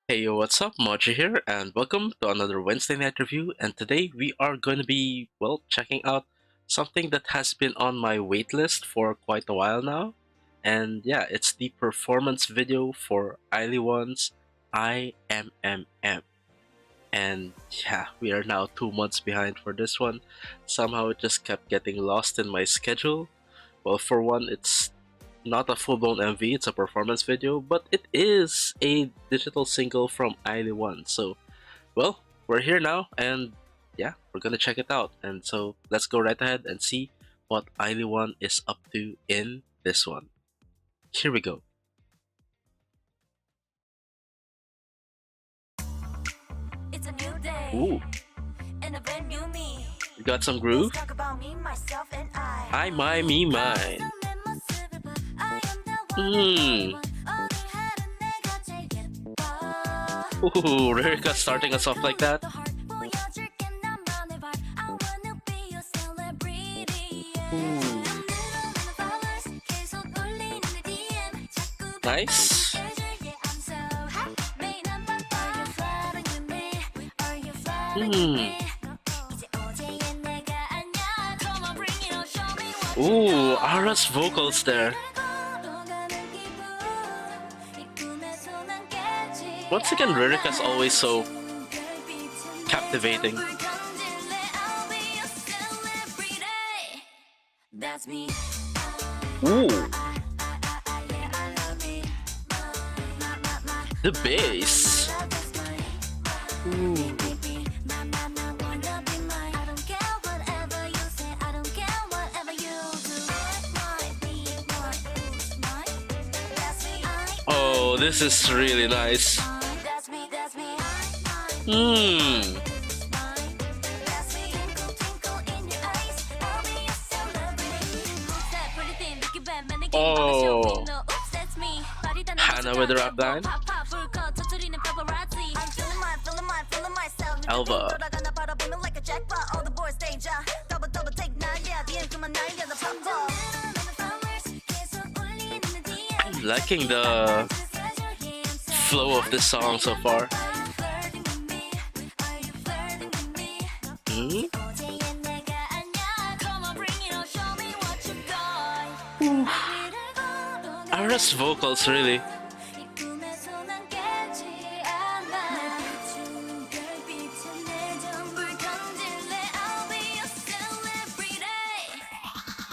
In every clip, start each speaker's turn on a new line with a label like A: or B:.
A: Hey yo, what's up? Moji here, and welcome to another Wednesday night review. And today we are going to be, checking out something that has been on my waitlist for quite a while now. And yeah, it's the performance video for ILY's IMMM. And yeah, we are now 2 months behind for this one. Somehow it just kept getting lost in my schedule. Well, for one, it's not a full-blown MV, it's a performance video, but it is a digital single from ILY. So, we're here now, and yeah, we're gonna check it out. And so, let's go right ahead and see what ILY is up to in this one. Here we go.
B: It's a new day
A: Ooh,
B: and a brand new me.
A: we got some
B: Let's
A: groove.
B: talk about me, myself, and I.
A: I, my, me, mine. Hmm. Ooh, Rerika starting us off like that. Ooh, nice. Hmm. Ooh, Ara's vocals there. Once again, Rerika's always so captivating.
B: That's me.
A: Ooh, the bass. Ooh. Oh, this is really nice. Hmm. Oh, Hannah with the rap line. Alva. I'm liking the flow of this song so far. Hmm? Ara's vocals, really.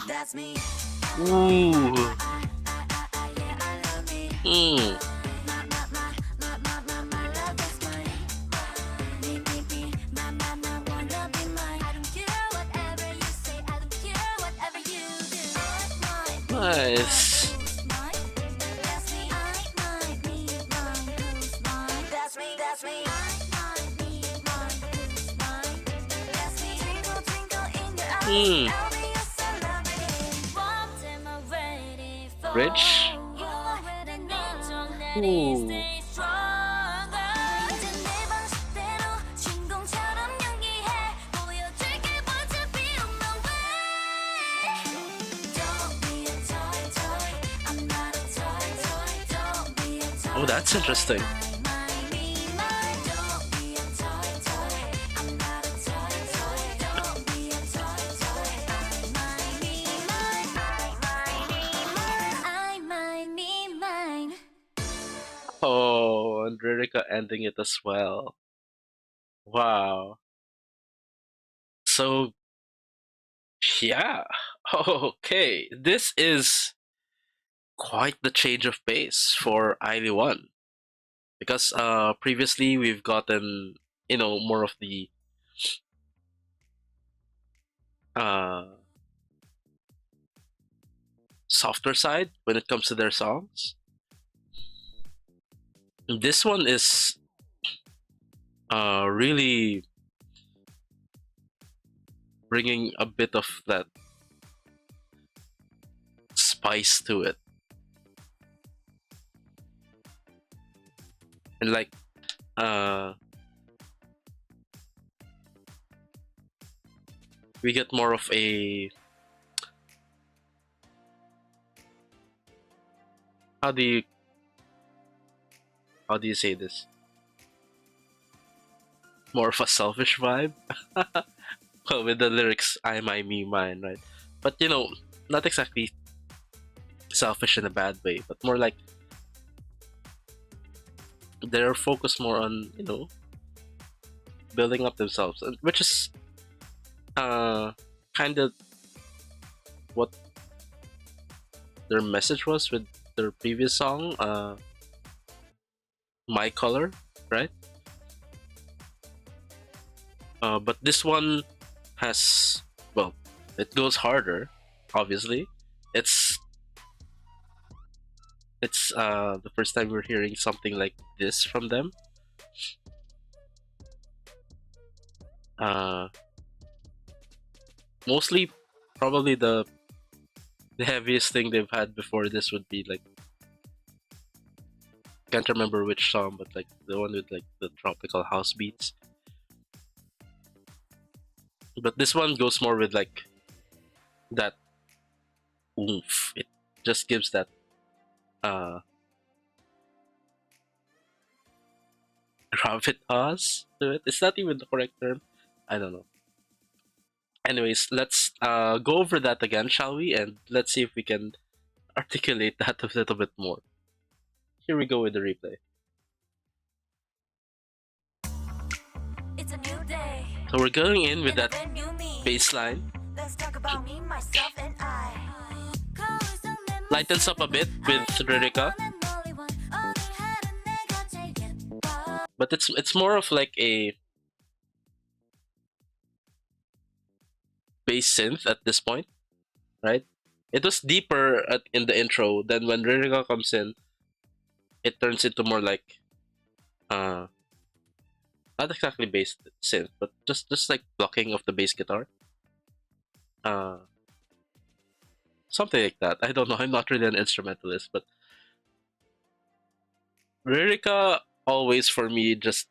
B: That's me.
A: Ooh. Hmm. Nice. Hmm. Rich. Ooh. Oh, that's interesting. Oh, and Ririka ending it as well. Wow. So, yeah. Okay. This is quite the change of pace for ILY. Because previously we've gotten, more of the uh, softer side when it comes to their songs. This one is really bringing a bit of that spice to it. And like, uh, we get more of a, how do you how do you say this? more of a selfish vibe. Well, with the lyrics "I, my, me, mine," right? But not exactly selfish in a bad way, but more like they're focused more on building up themselves, which is uh kind of what their message was with their previous song, "My Color," right? But this one has, well, it goes harder. Obviously, it's it's the first time we're hearing something like this from them. Uh, Mostly, probably the heaviest thing they've had before this would be like, can't remember which song, but like the one with like the tropical house beats. But this one goes more with like that oomph. It just gives that uh gravitas to it. It's not even the correct term. I don't know. Anyways, let's go over that again, shall we? And let's see if we can articulate that a little bit more. Here we go with the replay.
B: It's a new day.
A: So we're going in with
B: And a
A: that
B: brand new me.
A: bass line.
B: Let's talk about me, myself, and I.
A: Lightens up a bit with Ririka, but it's more of like a bass synth at this point, right? It was deeper in the intro. Then when Ririka comes in, it turns into more like uh not exactly bass synth, but just like blocking of the bass guitar. Uh Something like that. I don't know. I'm not really an instrumentalist, but Ririka always for me just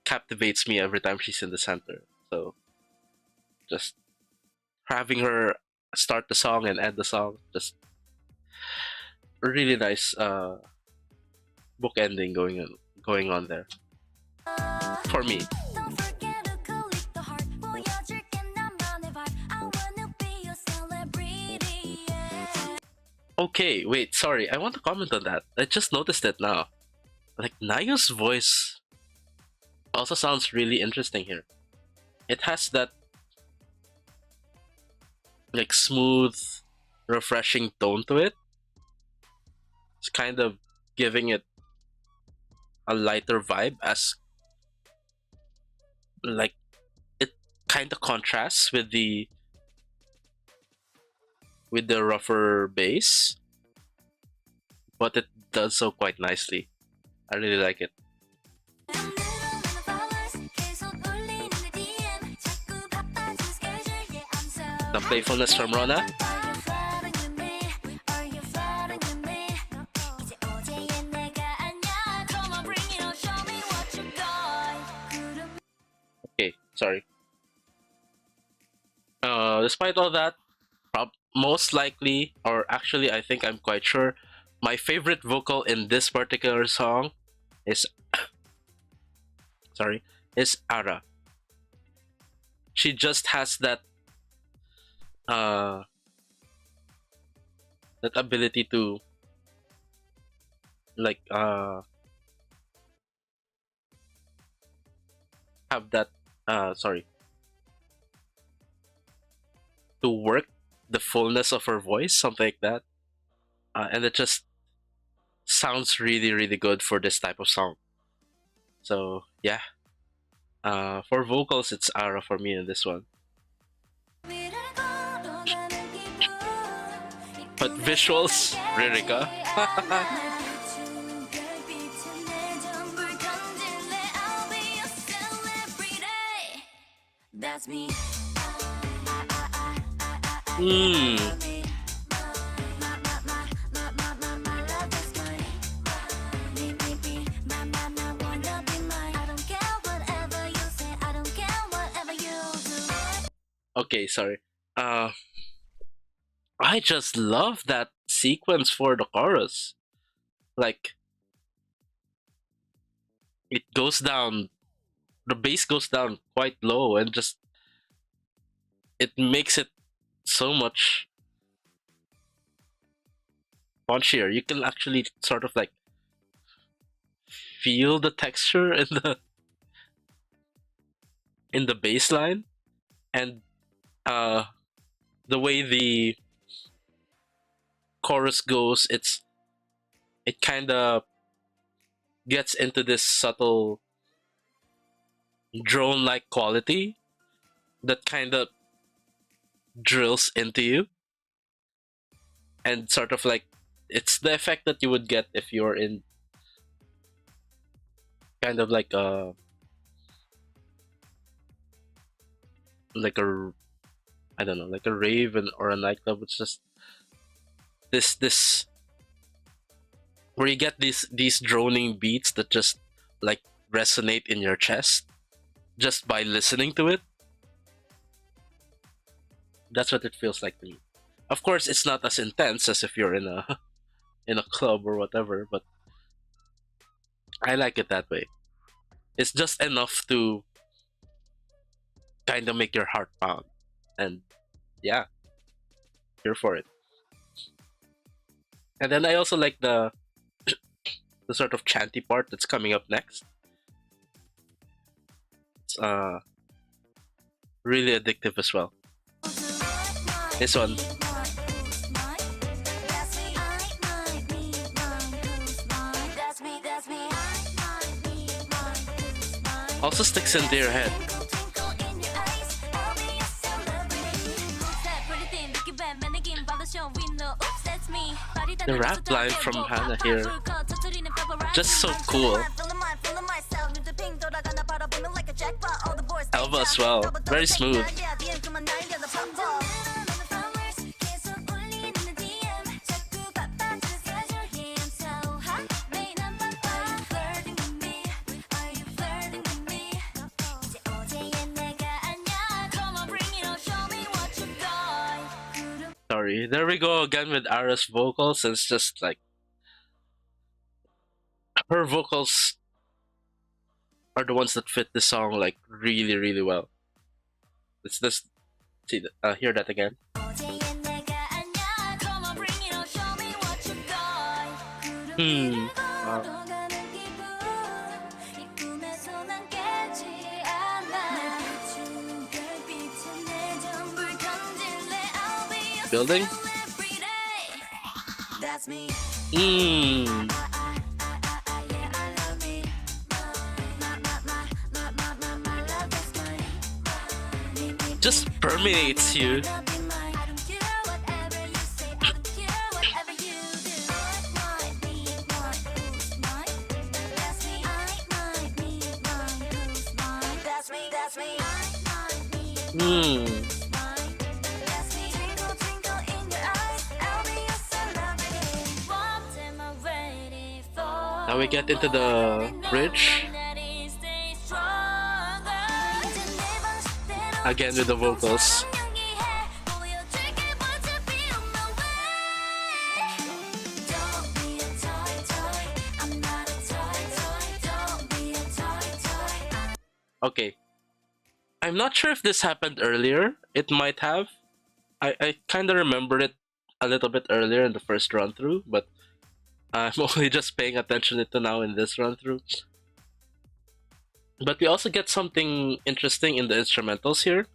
A: captivates me every time she's in the center. So just having her start the song and end the song, just really nice book ending going on there for me. Okay, wait, sorry. I want to comment on that. I just noticed it now. Like Nayo's voice also sounds really interesting here. It has that like smooth, refreshing tone to it. It's kind of giving it a lighter vibe as like it kind of contrasts with the rougher bass, but it does so quite nicely. I really like it. The playfulness from Rona. Okay, sorry. Despite all that, most likely, or actually, I think I'm quite sure, my favorite vocal in this particular song is sorry, is Ara. She just has uh that ability to like have that sorry, to work the fullness of her voice, something like that. And it just sounds really really good for this type of song. So yeah, for vocals it's Ara for me in this one. But visuals, Ririka.
B: That's me.
A: Hmm. Okay, sorry. Uh, I just love that sequence for the chorus. Like it goes down the bass goes down quite low and just it makes it so much punchier. You can actually sort of like feel the texture in the bass line, and uh the way the chorus goes, it kind of gets into this subtle drone like quality that kind of drills into you, and sort of like it's the effect that you would get if you're in kind of like a I don't know, like a rave or a nightclub. It's just this where you get these droning beats that just like resonate in your chest just by listening to it. That's what it feels like to me. Of course, it's not as intense as if you're in a in a club or whatever, but I like it that way. It's just enough to kind of make your heart pound, and yeah, here for it. And then I also like the sort of chanty part that's coming up next. It's really addictive as well. This one also sticks into your head. The rap line from Hannah here, just so cool. Elva as well, very smooth. Sorry, there we go again with Ara's vocals. It's just like her vocals are the ones that fit the song like really, really well. Let's just hear that again. Wow. Building. Just permeates you. Now we get into the bridge. Again with the vocals. Okay. I'm not sure if this happened earlier. It might have. I kind of remember it a little bit earlier in the first run through, but I'm only just paying attention to now in this run through. But we also get something interesting in the instrumentals here.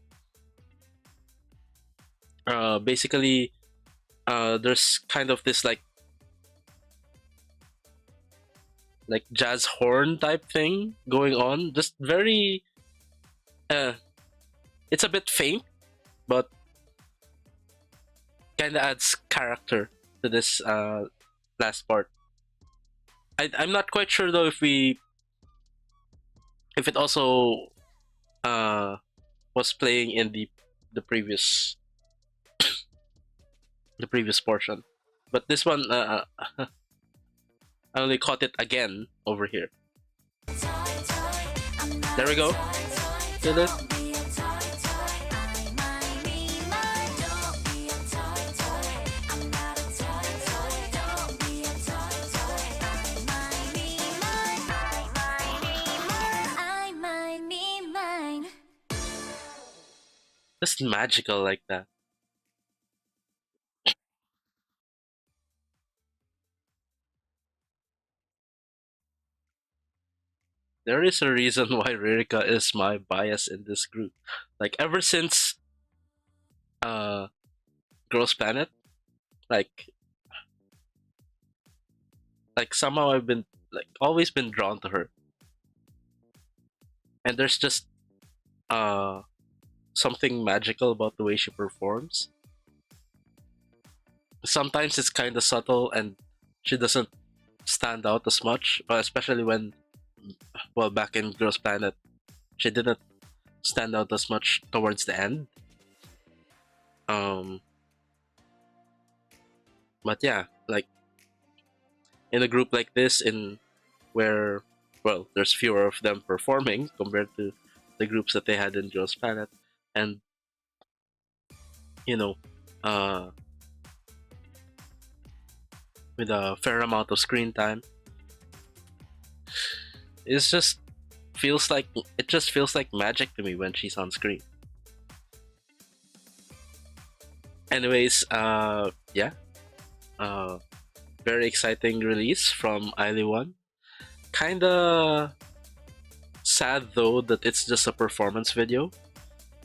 A: Basically, there's kind of this like jazz horn type thing going on. Just very, it's a bit faint, but kind of adds character to this last part. I'm not quite sure though if it also was playing in the previous the previous portion, but this one I only caught it again over here. There we go. Feel it? Just magical like that. There is a reason why Ririka is my bias in this group. Like ever since uh Girls Planet, like somehow I've been like always been drawn to her. And there's just uh something magical about the way she performs. Sometimes it's kind of subtle and she doesn't stand out as much, especially when, well, back in Girls Planet, she didn't stand out as much towards the end. Um, but yeah, like in a group like this, in where, well, there's fewer of them performing compared to the groups that they had in Girls Planet, and you know, uh, with a fair amount of screen time, it's just feels like it just feels like magic to me when she's on screen. Anyways, yeah, uh, very exciting release from ILY. Kinda sad though that it's just a performance video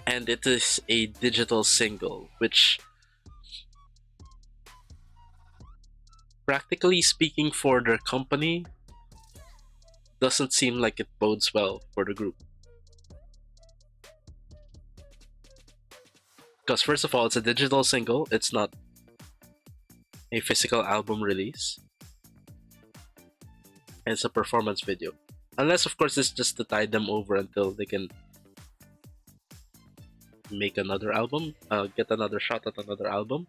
A: and it is a digital single, which, practically speaking, for their company, doesn't seem like it bodes well for the group. Because, first of all, it's a digital single, it's not a physical album release, and it's a performance video. Unless, of course, it's just to tide them over until they can make another album, get another shot at another album.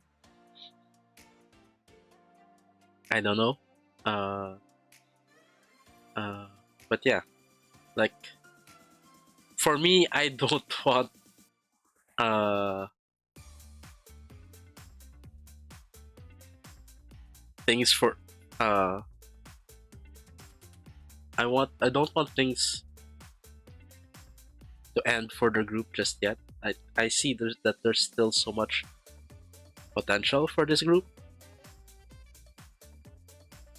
A: I don't know. Uh, uh, but yeah, like for me, I don't want uh things for uh I don't want things to end for the group just yet. I see there's still so much potential for this group.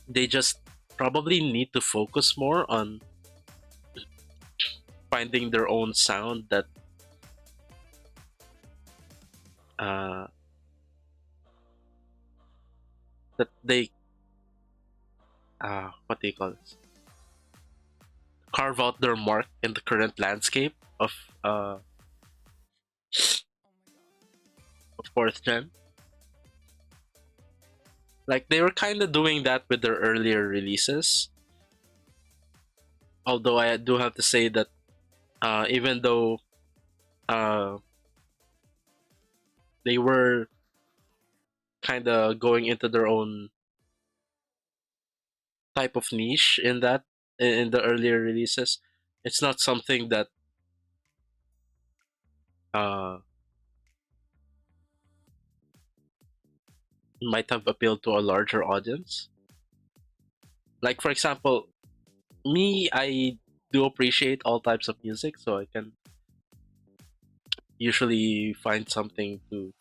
A: They just probably need to focus more on finding their own sound uh that they what do you call this? Carve out their mark in the current landscape uh of fourth gen. Like they were kind of doing that with their earlier releases. Although I do have to say that even though uh, they were kind of going into their own type of niche in that in the earlier releases, it's not something that uh, might have appealed to a larger audience. Like for example, me, I do appreciate all types of music, so I can usually find something to,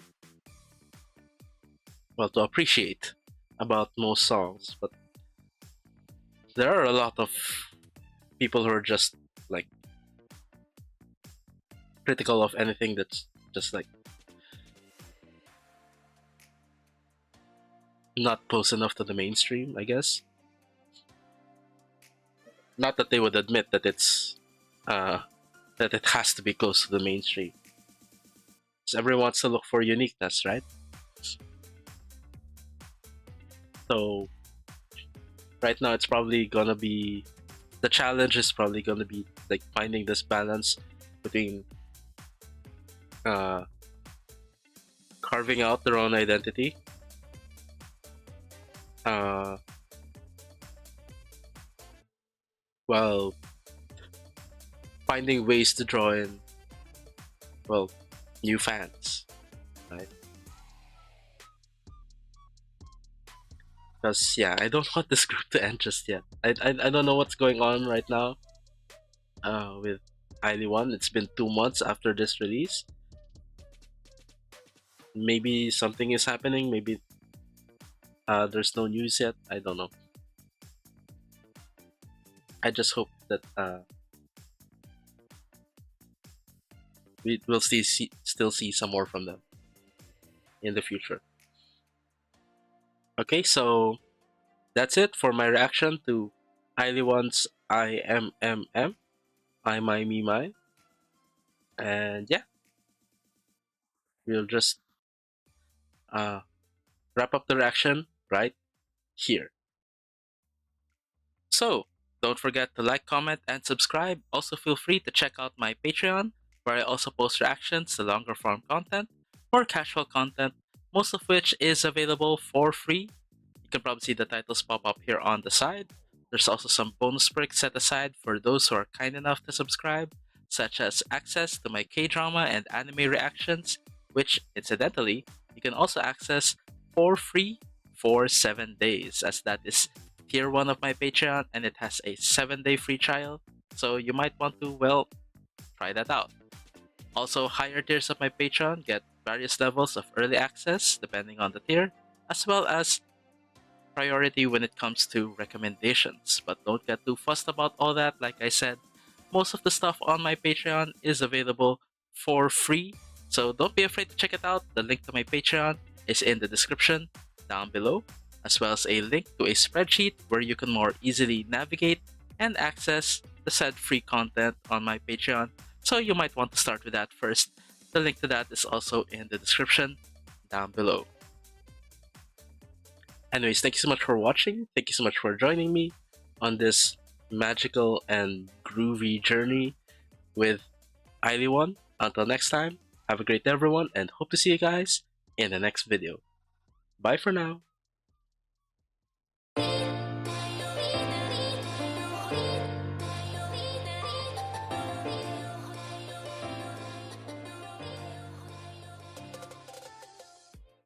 A: well, to appreciate about most songs. But there are a lot of people who are just like critical of anything that's just like not close enough to the mainstream, I guess. Not that they would admit that it's uh that it has to be close to the mainstream. 'Cause everyone wants to look for uniqueness, right? So right now it's probably gonna be the challenge is probably gonna be like finding this balance between uh carving out their own identity, uh while finding ways to draw in, well, new fans, right? Because yeah, I don't want this group to end just yet. I don't know what's going on right now with ILY1. It's been 2 months after this release, Maybe something is happening. Maybe there's no news yet. I don't know. I just hope that we will still see some more from them in the future. Okay, so that's it for my reaction to ILY's IMMM, I My Me My, and yeah, we'll just uh, wrap up the reaction right here. So, don't forget to like, comment, and subscribe. Also, feel free to check out my Patreon, where I also post reactions to longer form content or casual content, most of which is available for free. You can probably see the titles pop up here on the side. There's also some bonus perks set aside for those who are kind enough to subscribe, such as access to my K-drama and anime reactions, which, incidentally, you can also access for free for 7 days, as that is tier 1 of my Patreon and it has a 7-day free trial, so you might want to, well, try that out. Also, higher tiers of my Patreon get various levels of early access depending on the tier, as well as priority when it comes to recommendations. But don't get too fussed about all that. Like I said, most of the stuff on my Patreon is available for free, so don't be afraid to check it out. The link to my Patreon is in the description down below, as well as a link to a spreadsheet where you can more easily navigate and access the said free content on my Patreon. So you might want to start with that first. The link to that is also in the description down below. Anyways, thank you so much for watching. Thank you so much for joining me on this magical and groovy journey with ILY. Until next time, have a great day, everyone, and hope to see you guys in the next video. Bye for now.